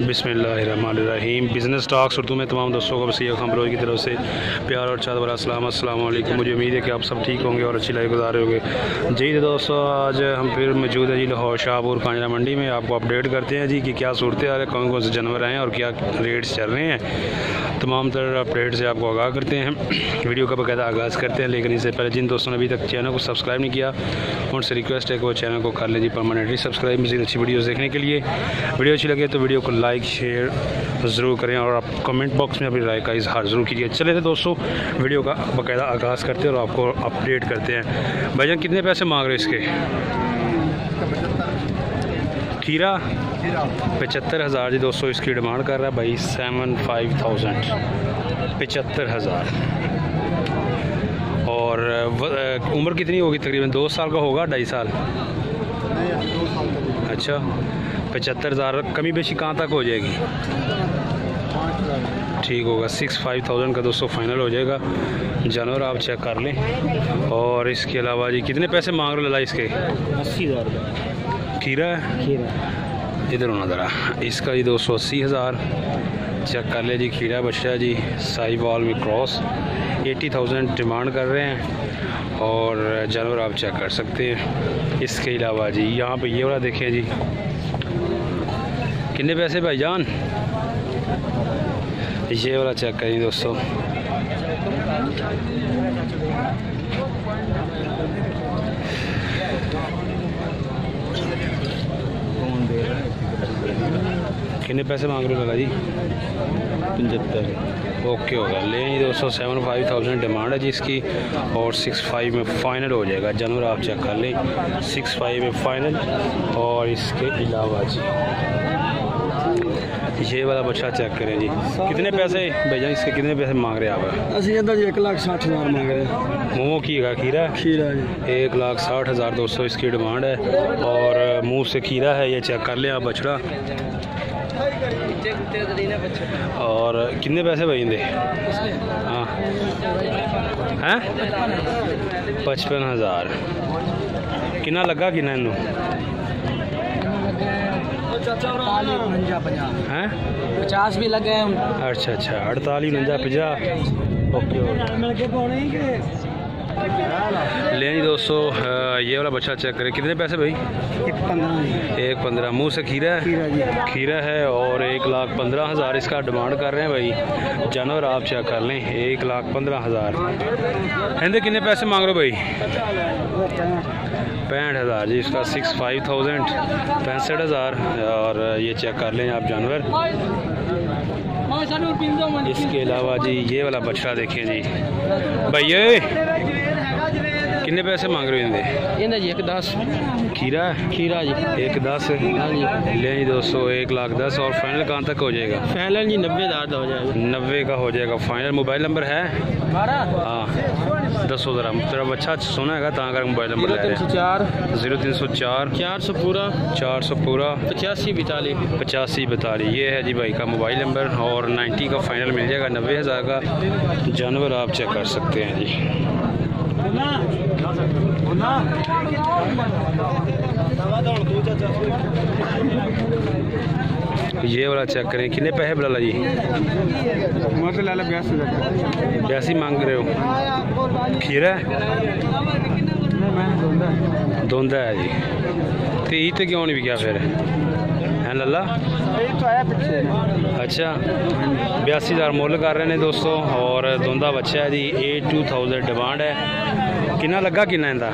बिस्मिल्लाहिर्रहमानिर्रहीम। Business talks Urdu में तमाम दोस्तों को वसीयत खबरों की तरफ से प्यार और चाहत वाला अस्सलाम वालेकुम। मुझे उम्मीद है कि आप सब ठीक होंगे और अच्छी लाइफ गुजार होंगे। जी दोस्तों, आज हम फिर मौजूद है जी लाहौर शाहपुर कांजरा मंडी में। आपको अपडेट करते हैं जी कि क्या सूरत हाल है, कौन कौन से जानवर हैं और क्या रेट्स चल रहे हैं। तमाम तरह अपडेट से आपको आगाह करते हैं। वीडियो का बाकायदा आगाज़ करते हैं, लेकिन इससे पहले जिन दोस्तों ने अभी तक चैनल को सब्सक्राइब नहीं किया उनसे रिक्वेस्ट है कि वो चैनल को कर लें जी परमानेंटली सब्सक्राइब। मज़ीद अच्छी वीडियोज़ देखने के लिए वीडियो अच्छी लगे तो वीडियो को लाइक शेयर ज़रूर करें और आप कमेंट बॉक्स में अपनी राय का इजहार ज़रूर कीजिए। चले थे दोस्तों, वीडियो का बाकायदा आगाज़ करते हैं और आपको अपडेट करते हैं। भाईजान कितने पैसे मांग रहे इसके? खीरा 75,000 जी दोस्तों इसकी डिमांड कर रहा है भाई। 75,000 75,000। और उम्र कितनी होगी? तकरीबन 2 साल का होगा, 2.5 साल। अच्छा, 75,000 कमी बेशी कहाँ तक हो जाएगी? ठीक होगा, 65,000 का दोस्तों फाइनल हो जाएगा। जानवर आप चेक कर लें। और इसके अलावा जी कितने पैसे मांग रहे लाला इसके? 80,000 खीरा है, खीरा इधर होना ज़रा। इसका जी 280,000 चेक कर ले जी। खीरा बच्चा जी साहिवाल में क्रॉस 80,000 डिमांड कर रहे हैं और जानवर आप चेक कर सकते हैं। इसके अलावा जी यहाँ पे ये वाला देखें जी, कितने पैसे भाईजान? ये वाला चेक करें दोस्तों। कितने पैसे मांग रहे हो लाला जी? 75। ओके होगा, ले जी दोस्तों। 75,000 डिमांड है जी इसकी और 65 में फ़ाइनल हो जाएगा। जानवर आप चेक कर लें, 65 में फ़ाइनल। और इसके अलावा जी ये वाला बच्चा चेक करें जी। कितने पैसे भैया इसके कितने पैसे मांग रहे हैं आप? असं 1,60,000 मांग रहे हैं। मोमो की है खीरा? खीरा जी 1,60,000 दोस्तों इसकी डिमांड है। और मुंह से खीरा है, ये चेक कर लें आप बछड़ा। और कितने पैसे भाई दे? हाँ हैं 55,000। कितना लगा कितना इनू हैं? 50 भी लगे हैं। अच्छा 48, 49, 50। ओके ले जी दोस्तों। ये वाला बच्चा चेक करें, कितने पैसे भाई? 1,15। मुँह से खीरा है? खीरा है और 1,15,000 इसका डिमांड कर रहे हैं भाई। जानवर आप चेक कर लें, 1,15,000। हिंदे कितने पैसे मांग रहे हो भाई? 65,000 जी इसका। 65,000 65,000। और ये चेक कर लें आप जानवर। इसके अलावा जी ये वाला बछड़ा देखें जी भाई। ये कितने पैसे मांग रहे हो इनके? जी 1,10। खीरा? खीरा जी 1,10। हाँ जी। ले जी दोस्तों 1,10,000। और फाइनल कहाँ तक हो जाएगा? फाइनल जी 90,000 का हो जाएगा। 90 का हो जाएगा फाइनल। मोबाइल नंबर है? हाँ दसो ज़रा, तेरा बच्चा सोना है कहाँ का मोबाइल नंबर? 0304 0304 400 पूरा 400 पूरा 85 42। ये है जी भाई का मोबाइल नंबर। और 90 का फाइनल मिल जाएगा, 90,000 का जानवर आप चेक कर सकते हैं जी। ये वाला चेक करें, कितने पैसे बुला जी? 82 मांग रहे हो। खीरा धुंधा है जी। तो ईद तो क्यों नहीं बिका फिर है लल्ला? अच्छा 82,000 मुल कर रहे हैं दोस्तों। और धुंधा बच्चा है जी। 82,000 डिमांड है। कितना लगा? कितना इंदा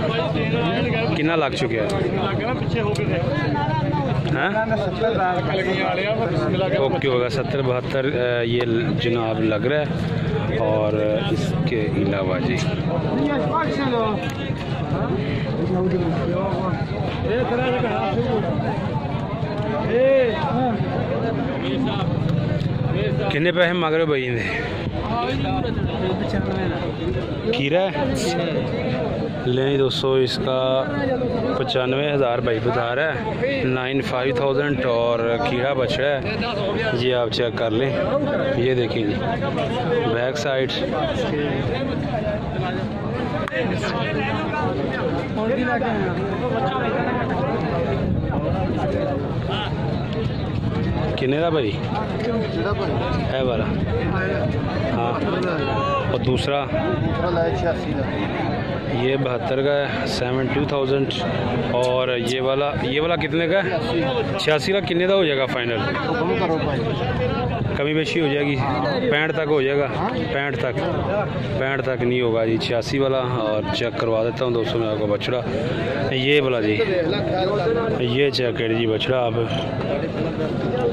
कितना लग चुके हैं? ओके होगा 70-72 ये जनाब लग रहा है। और इसके अलावा जी कितने पैसे मांग रहे हो भाई? खीरा ले दोस्तों इसका 95,000 भाई बता रहा है। 95,000 और खीरा बछड़ा है जी, आप चेक कर लें। ये देखिए जी बैक साइड। किन्ने का भाई है वाला? हाँ, और दूसरा ये 72 का है, 72,000। और ये वाला कितने का है? 86 का। किन्ने का हो जाएगा फाइनल? कमी बेशी हो जाएगी, 65 तक हो जाएगा। 65 तक नहीं होगा जी। 86 वाला। और चेक करवा देता हूँ दोस्तों मैं आपको बछड़ा, ये वाला जी, ये चेक कर जी बछड़ा। आप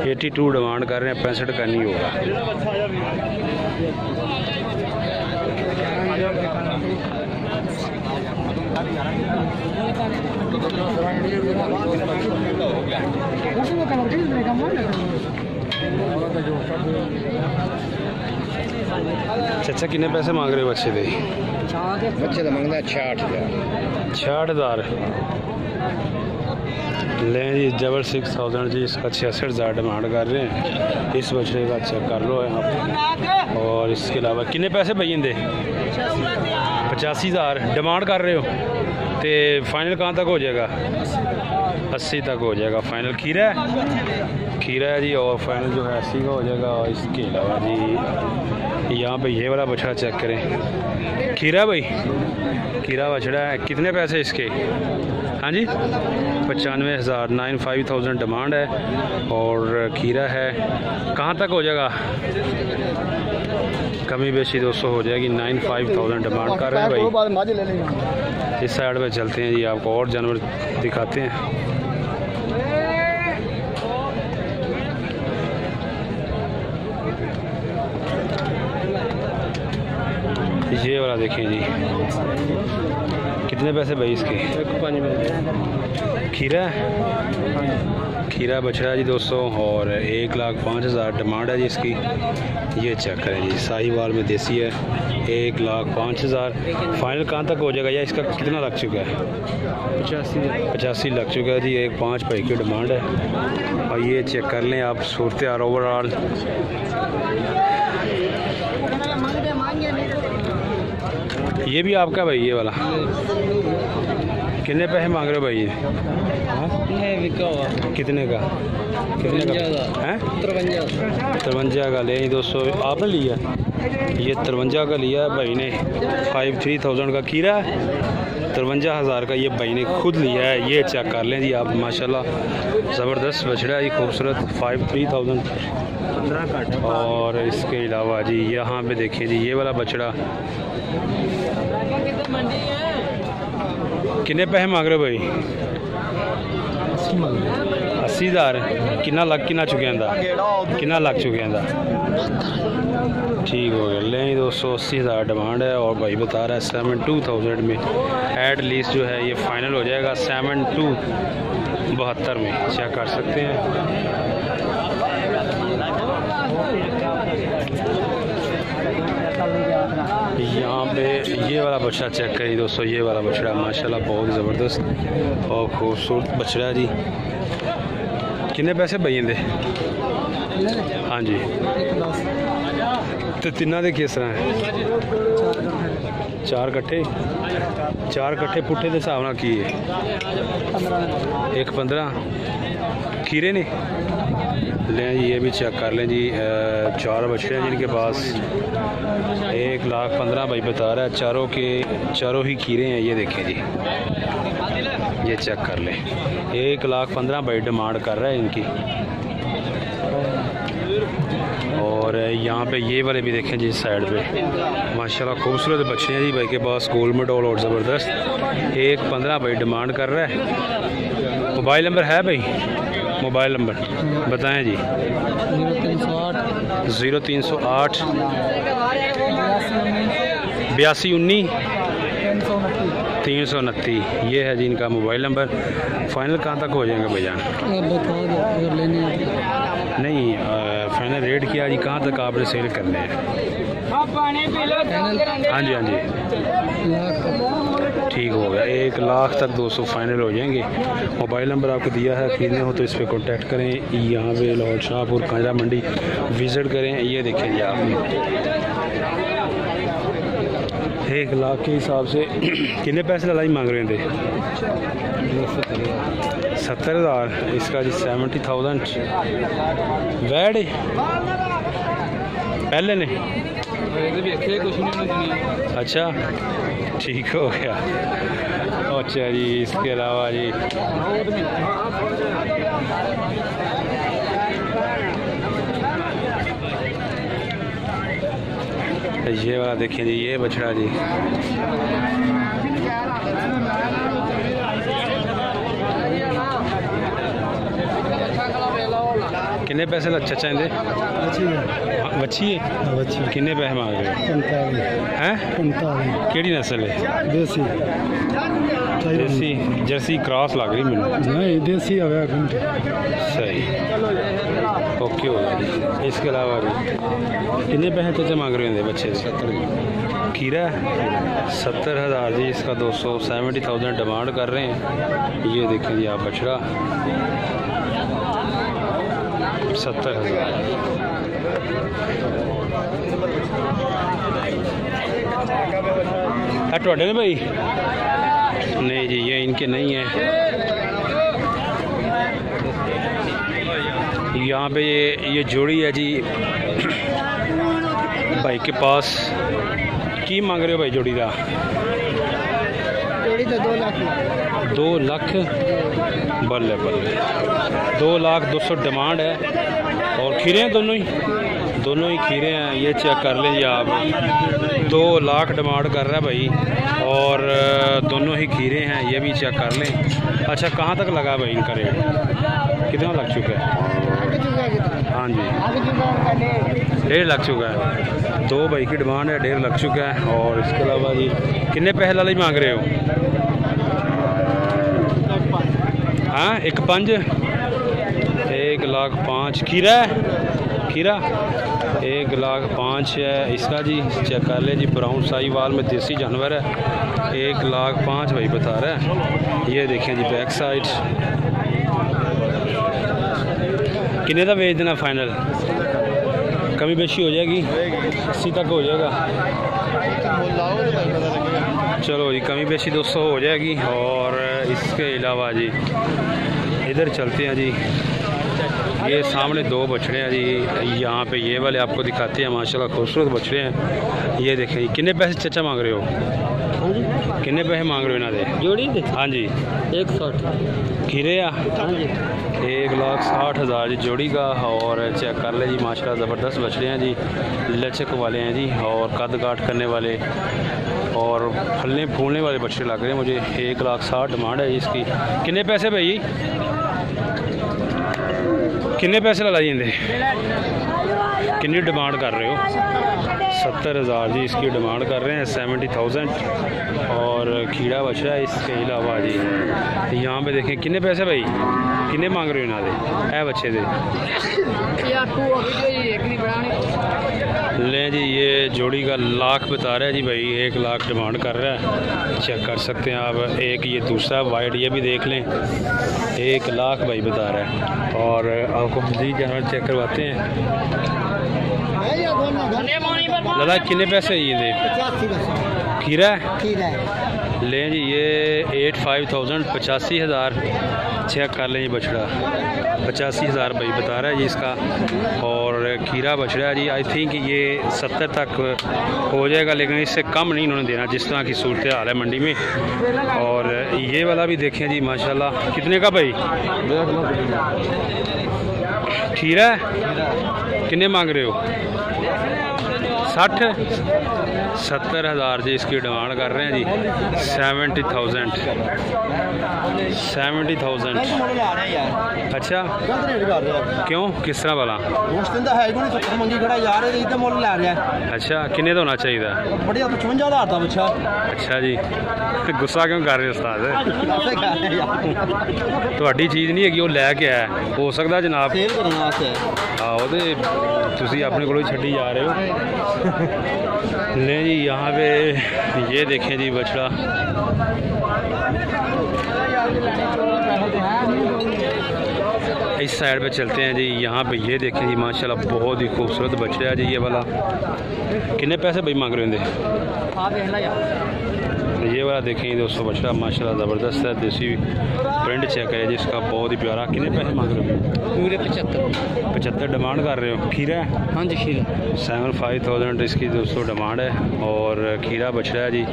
82 डिमांड कर रहे हैं, 65 का नहीं होगा। चाचा कितने पैसे मांग रहे हो बच्चे दे? बच्चे तो मांगता है 66,000। 66,000 लें जी। डबल 6,000 जी। इसका 66,000 डिमांड कर रहे हैं। इस बछड़े का चेक कर लो आप। और इसके अलावा कितने पैसे भैया दे? 85,000 डिमांड कर रहे हो। तो फाइनल कहाँ तक हो जाएगा? 80 तक हो जाएगा फाइनल। खीरा है जी। और फाइनल जो है 80 का हो जाएगा। और इसके अलावा जी यहाँ पे ये वाला बछड़ा चेक करें। खीरा भाई, खीरा बछड़ा है। कितने पैसे इसके? हाँ जी 95,000, 95,000 डिमांड है। और खीरा है। कहाँ तक हो जाएगा? कमी बेशी दोस्तों हो जाएगी। 95,000 डिमांड कर रहे हैं भाई। इस साइड पे चलते हैं जी, आपको और जानवर दिखाते हैं। ये वाला देखें जी, कितने पैसे भाई इसके? खीरा बछड़ा जी दोस्तों। और 1,05,000 डिमांड है जी इसकी। ये चेक करें जी, साहिवाल में देसी है। 1,05,000 फाइनल कहाँ तक हो जाएगा? या इसका कितना लग चुका है? 85 लग चुका है जी। 1,05 भाई की डिमांड है। और ये चेक कर लें आप सूरत यार ओवरऑल। ये भी आपका भाई? ये वाला कितने पैसे मांग रहे हो भाई? कितने का? कितने का है? 53 का। ले दोस्तों आपने लिया ये 53 का लिया है भाई ने। 53,000 का खीरा, 53,000 का ये भाई ने खुद लिया है। ये चेक कर लें जी आप, माशाल्लाह ज़बरदस्त बछड़ा है, खूबसूरत। 53,000। और इसके अलावा जी यहाँ पे देखिए जी, ये वाला बछड़ा कितने पैसे मांग रहे हो भाई? 80,000। कितना लग चुके हैं? कितना लग चुके हैं? ठीक हो गया। ले दोस्तों 80,000 डिमांड है। और भाई बता रहा है 72,000 में एट लीस्ट जो है ये फाइनल हो जाएगा। 72 में चेक कर सकते हैं। यहाँ पे ये वाला बछड़ा चेक करिए दोस्तों। ये वाला बछड़ा माशाल्लाह बहुत ज़बरदस्त और खूबसूरत बछड़ा जी। कितने पैसे भैया दे? हाँ जी। तो तिना दे किस तरह है? 4 कट्ठे पुट्ठे के हिसाब की है? 1,15 खीरे ने। लें जी ये भी चेक कर लें जी। 4 बछड़े हैं जिनके पास। 1,15,000 भाई बता रहा है। चारों ही खीरे हैं। ये देखें जी, ये चेक कर लें। 1,15,000 भाई डिमांड कर रहा है इनकी। और यहाँ पे ये वाले भी देखें जी साइड पे, माशाल्लाह खूबसूरत बच्चे हैं जी भाई के पास। गोल मेडल और ज़बरदस्त। 1,15,000 भाई डिमांड कर रहा है। मोबाइल नंबर है भाई? मोबाइल नंबर बताएं जी। 0308 8219 329। ये है जी इनका मोबाइल नंबर। फाइनल कहाँ तक हो जाएगा भैया? नहीं फाइनल रेट किया जी, कहाँ तक आपने सेल करने हैं? हाँ जी हाँ जी ठीक हो गया। 1 लाख तक 200 फाइनल हो जाएंगे। मोबाइल नंबर आपको दिया है, खरीदने हो तो इस पर कॉन्टैक्ट करें। यहाँ पे लाहौर शाहपुर कांजरा मंडी विज़िट करें। ये देखें जी आप, 1 लाख के हिसाब से कितने पैसे लड़ाई मांग रहे थे? 70,000। इसका जी 70,000 वैड पहले ने। अच्छा ठीक हो गया। अच्छा जी, इसके अलावा जी ये वाला देखिए जी, ये बछड़ा जी कितने पैसे लग चाचा इंदे? बच्ची है। कितने पैसे मांग रहे हो? 45 हैं? 45। केड़ी नस्ल है? देसी जर्सी क्रॉस लग रही मैंने। नहीं देसी है। सही, ओके हो गया। इसके अलावा भी कितने पैसे चाचा मांग रहे हैं बच्चे? 70। खीरा 70,000 जी। इसका 270,000 डिमांड कर रहे हैं। ये देखें जी आप बछड़ा 70,000। टोटे ने भाई? नहीं जी, ये इनके नहीं है। यहाँ पे ये जोड़ी है जी भाई के पास। की मांग रहे हो भाई जोड़ी का? जोड़ी तो 2 लाख। 2 लाख बल्ले बल्ले। 2,02,000 डिमांड है। और खीरे हैं दोनों ही खीरे हैं। ये चेक कर लें जी आप। 2 लाख डिमांड कर रहा है भाई, और दोनों ही खीरे हैं। ये भी चेक कर लें। अच्छा कहाँ तक लगा भाई इनका रेट? कितना लग चुका है? हाँ जी 1.5 लग चुका है। 2 भाई की डिमांड है, 1.5 लग चुका है। और इसके अलावा जी कितने पैसे लाले मांग रहे हो? हाँ 1.5। 1,05,000 खीरा 1,05,000 है इसका जी। चेक कर ले जी, ब्राउन साहीवाल में देसी जानवर है। 1,05,000 भाई बता रहा है। ये देखें जी बैक साइड। कितने का बेच देना फाइनल? कमी बेशी हो जाएगी? 80 तक हो जाएगा। चलो जी, कमी बेशी 200 हो जाएगी। और इसके अलावा जी इधर चलते हैं जी। ये सामने 2 बछड़े हैं जी। यहाँ पे ये वाले आपको दिखाते हैं, माशाल्लाह खूबसूरत बछड़े हैं। ये देखें जी। कितने पैसे चाचा मांग रहे हो? कितने पैसे मांग रहे हो इन्होंने जोड़ी दे? हाँ जी 160 खीरे आ। हाँ जी 1,60,000 जी जोड़ी का। और चेक कर ले जी, माशाल्लाह ज़बरदस्त बछड़े हैं जी। लचक वाले हैं जी, और कद काट करने वाले और फलने फूलने वाले बछड़े लग रहे हैं मुझे। 1,60,000 डिमांड है इसकी। कितने पैसे भाई? कितने पैसे लगाई इन्हें? कितनी डिमांड कर रहे हो? 70,000 जी इसकी डिमांड कर रहे हैं। 70,000 और खीरा बछड़ा है। इसके अलावा जी यहाँ पे देखें कितने पैसे भाई? कितने मांग रहे हो इन्होंने? है बच्चे दे लें जी। ये जोड़ी का लाख बता रहा है जी भाई। 1 लाख डिमांड कर रहा है। चेक कर सकते हैं आप। एक ये दूसरा वाइट ये भी देख लें। 1 लाख भाई बता रहा है। और आपको मज़ीद जानवर चेक करवाते हैं। दादा कितने पैसे ये दे? खीरा लें जी। ये 85,000 85,000 चेक कर लें जी बछड़ा। 85,000 भाई बता रहा है जी इसका। और खीरा बछड़ा जी आई थिंक ये 70 तक हो जाएगा, लेकिन इससे कम नहीं इन्होंने देना जिस तरह की सूरत हाल है मंडी में। और ये वाला भी देखें जी माशाल्लाह। कितने का भाई खीरा? कितने मांग रहे हो? 60 70,000 जी इसकी डिमांड कर रहे हैं जी। 70,000 70,000। अच्छा क्यों, किस तरह वाला? अच्छा किन्ने का होना चाहिए? अच्छा जी गुस्सा क्यों कर रहे उस्ताद? ਤੁਹਾਡੀ चीज़ नहीं है वो लैके आया हो सकता जनाब। आओ तो तुसी अपने को छड़ी जा रहे हो। ले जी यहाँ पे ये देखें जी बछड़ा। इस साइड पे चलते हैं जी। यहाँ पे ये देखें जी माशाल्लाह बहुत ही खूबसूरत बछड़ा है जी ये वाला। कितने पैसे भाई मांग रहे हैं? ये वाला देखें दोस्तों बछड़ा माशाल्लाह ज़बरदस्त है। देसी प्रिंट चेक है जिसका बहुत ही प्यारा। कितने पैसे मांग रहे हो? पूरे 75 डिमांड कर रहे हो। खीरा है? हाँ जी खीरा 75,000 इसकी दोस्तों डिमांड है। और खीरा बछड़ा है जी,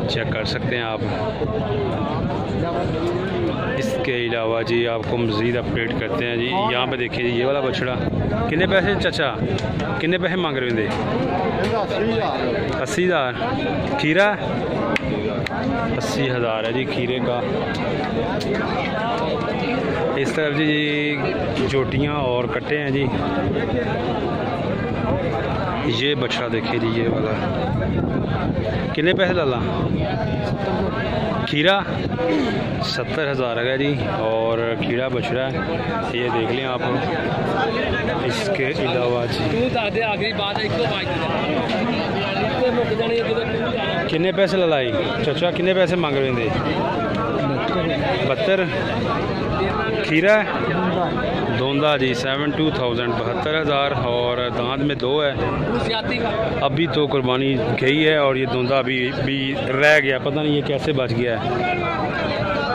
चेक कर सकते हैं आप। इसके अलावा जी आपको मज़ीद अपडेट करते हैं जी। यहाँ पे देखिए जी ये वाला बछड़ा। कितने पैसे चाचा, कितने पैसे मांग रहे हैं? 80,000। खीरा 80,000 है जी खीरे का। इस तरफ जी जोटियाँ और कट्टे हैं जी। ये बछड़ा देखिए जी ये वाला। कितने पैसे लाला? खीरा 70,000 है जी और खीरा बछड़ा है, ये देख लें आप। इसके अलावा जी कितने पैसे ललाई चाचा, कितने पैसे मांग रहे थे? 72। खीरा दोंदा जी 72,000 72,000 और दांत में 2 है। अभी तो कुर्बानी गई है और ये दोंदा अभी रह गया, पता नहीं ये कैसे बच गया है।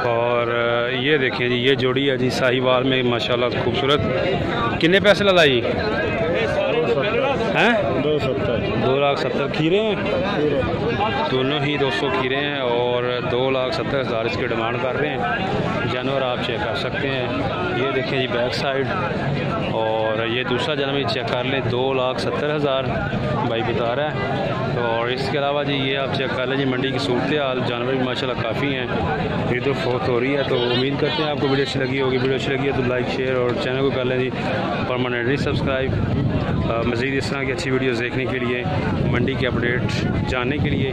और ये देखें जी ये जोड़ी है जी साहिवाल में माशाल्लाह खूबसूरत। कितने पैसे ललाई हैं? 2,70,000 खीरे हैं दोनों ही 200 खीरे हैं और 2,70,000 इसकी डिमांड कर रहे हैं। जानवर आप चेक कर सकते हैं। ये देखें जी बैक साइड और ये दूसरा जानवर भी चेक कर लें 2,70,000 भाई बता रहा है। और इसके अलावा जी ये आप चेक कर लें जी मंडी की सूरत हाल। जानवर भी माशाल्लाह काफ़ी हैं, इधर फोत हो रही है। तो उम्मीद करते हैं आपको वीडियो अच्छी लगी होगी। वीडियो अच्छी लगी है तो लाइक शेयर और चैनल को कर लें जी परमानेंटली सब्सक्राइब। मज़ीद इस तरह की अच्छी वीडियोज़ देखने के लिए, मंडी के अपडेट जानने के लिए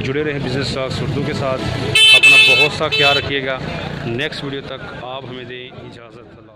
जुड़े रहे बिज़नेस टॉक्स उर्दू के साथ। अपना बहुत सा ख्याल रखिएगा। नेक्स्ट वीडियो तक आप हमें दें इजाज़त।